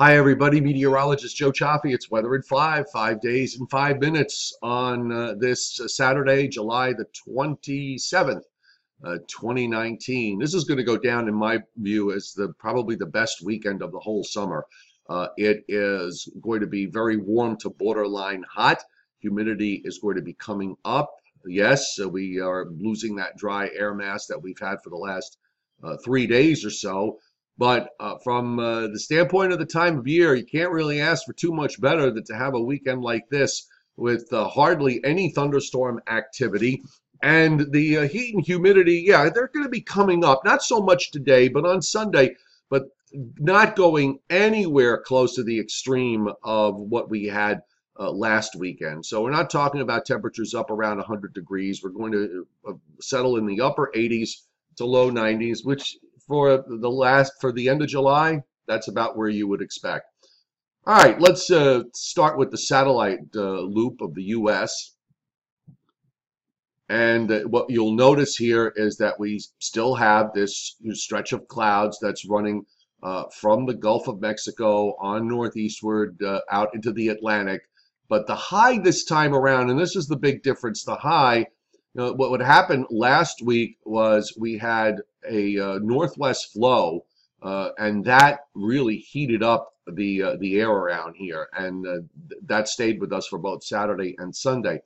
Hi, everybody. Meteorologist Joe Cioffi. It's Weather in 5 days in 5 minutes on this Saturday, July the 27th, 2019. This is going to go down, in my view, as probably the best weekend of the whole summer. It is going to be very warm to borderline hot. Humidity is going to be coming up. Yes, we are losing that dry air mass that we've had for the last 3 days or so. But from the standpoint of the time of year, you can't really ask for too much better than to have a weekend like this with hardly any thunderstorm activity. And the heat and humidity, yeah, they're going to be coming up. Not so much today, but on Sunday, but not going anywhere close to the extreme of what we had last weekend. So we're not talking about temperatures up around 100 degrees. We're going to settle in the upper 80s to low 90s, which for the end of July, that's about where you would expect. All right, let's start with the satellite loop of the U.S. And what you'll notice here is that we still have this stretch of clouds that's running from the Gulf of Mexico on northeastward out into the Atlantic. But the high this time around, and this is the big difference, the high, what would happen last week was we had a northwest flow, and that really heated up the air around here, and that stayed with us for both Saturday and Sunday.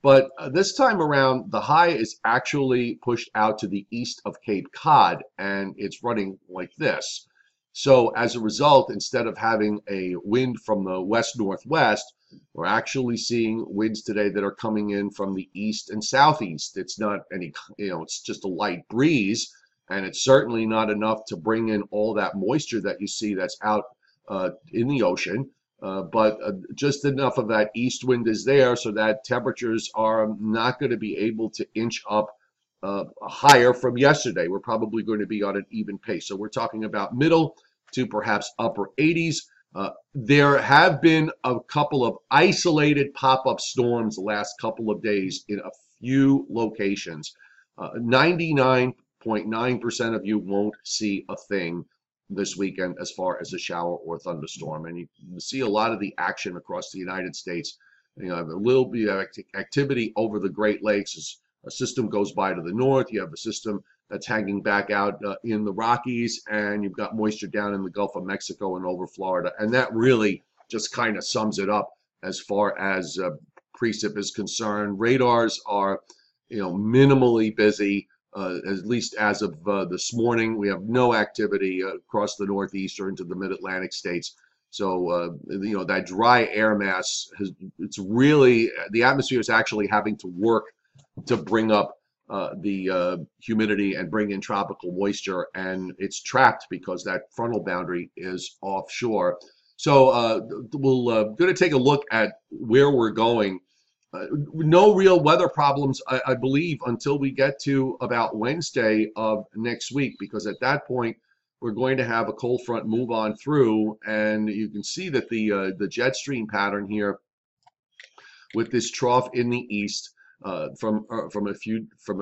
But this time around, the high is actually pushed out to the east of Cape Cod, and it's running like this. So as a result, instead of having a wind from the west-northwest, we're actually seeing winds today that are coming in from the east and southeast. It's not any, it's just a light breeze, and it's certainly not enough to bring in all that moisture that you see that's out in the ocean. But just enough of that east wind is there so that temperatures are not going to be able to inch up higher from yesterday. We're probably going to be on an even pace. So we're talking about middle to perhaps upper 80s. There have been a couple of isolated pop-up storms the last couple of days in a few locations. 99.9% of you won't see a thing this weekend as far as a shower or thunderstorm. And you see a lot of the action across the United States. You have a little bit of activity over the Great Lakes as a system goes by to the north. You have a system that's hanging back out in the Rockies, and you've got moisture down in the Gulf of Mexico and over Florida. And that really just kind of sums it up as far as precip is concerned. Radars are, minimally busy, at least as of this morning. We have no activity across the Northeast or into the Mid-Atlantic states. So, that dry air mass, it's really, the atmosphere is actually having to work to bring up the humidity and bring in tropical moisture, and it's trapped because that frontal boundary is offshore. So we're going to take a look at where we're going. No real weather problems, I believe, until we get to about Wednesday of next week, because at that point we're going to have a cold front move on through, and you can see that the jet stream pattern here with this trough in the east from a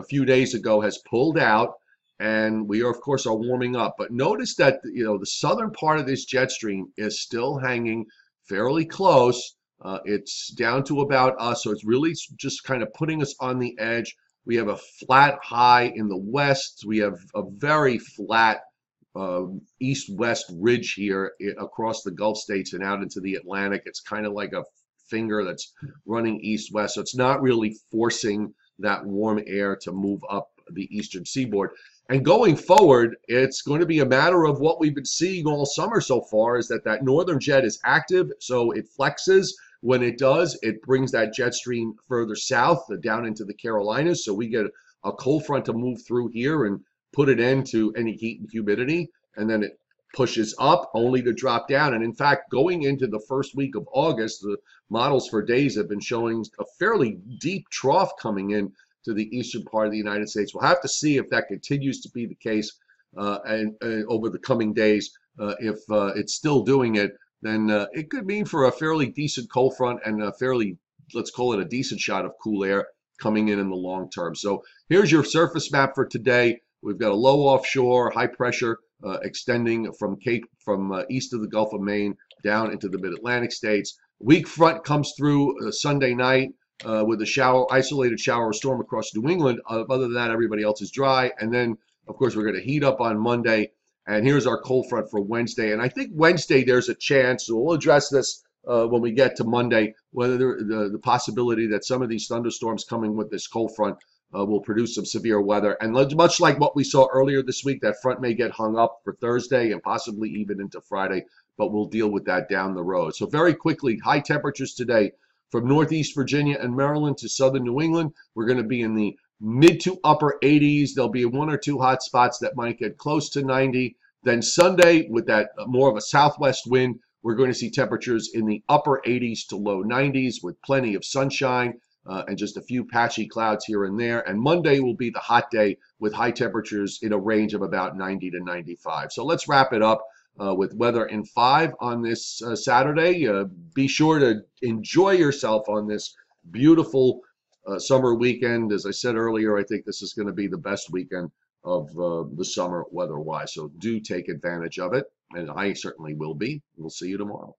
few days ago has pulled out, and we are, of course, are warming up. But notice that the southern part of this jet stream is still hanging fairly close. It's down to about us, so it's really just kind of putting us on the edge. We have a flat high in the west. We have a very flat east-west ridge here across the Gulf states and out into the Atlantic. It's kind of like a finger that's running east-west, so it's not really forcing that warm air to move up the eastern seaboard. And going forward, it's going to be a matter of what we've been seeing all summer so far, is that northern jet is active, so it flexes. When it does, it brings that jet stream further south down into the Carolinas, so we get a cold front to move through here and put an end to any heat and humidity, and then it pushes up only to drop down. And in fact, going into the first week of August, the models for days have been showing a fairly deep trough coming in to the eastern part of the United States. We'll have to see if that continues to be the case and over the coming days. If it's still doing it, then it could mean for a fairly decent cold front and a fairly, let's call it a decent shot of cool air coming in the long term. So here's your surface map for today. We've got a low offshore, high pressure extending from east of the Gulf of Maine down into the mid-Atlantic states. Weak front comes through Sunday night with a isolated shower or storm across New England. Other than that, everybody else is dry. And then, of course, we're going to heat up on Monday. And here's our cold front for Wednesday. And I think Wednesday there's a chance, so we'll address this when we get to Monday, whether the possibility that some of these thunderstorms coming with this cold front will produce some severe weather. And much like what we saw earlier this week, that front may get hung up for Thursday and possibly even into Friday, but we'll deal with that down the road. So very quickly, high temperatures today from Northeast Virginia and Maryland to southern New England. We're going to be in the mid to upper 80s. There'll be one or two hot spots that might get close to 90. Then Sunday, with that more of a southwest wind, we're going to see temperatures in the upper 80s to low 90s with plenty of sunshine and just a few patchy clouds here and there. And Monday will be the hot day with high temperatures in a range of about 90 to 95. So let's wrap it up with weather in 5 on this Saturday. Be sure to enjoy yourself on this beautiful summer weekend. As I said earlier, I think this is going to be the best weekend of the summer weather-wise. So do take advantage of it, and I certainly will be. We'll see you tomorrow.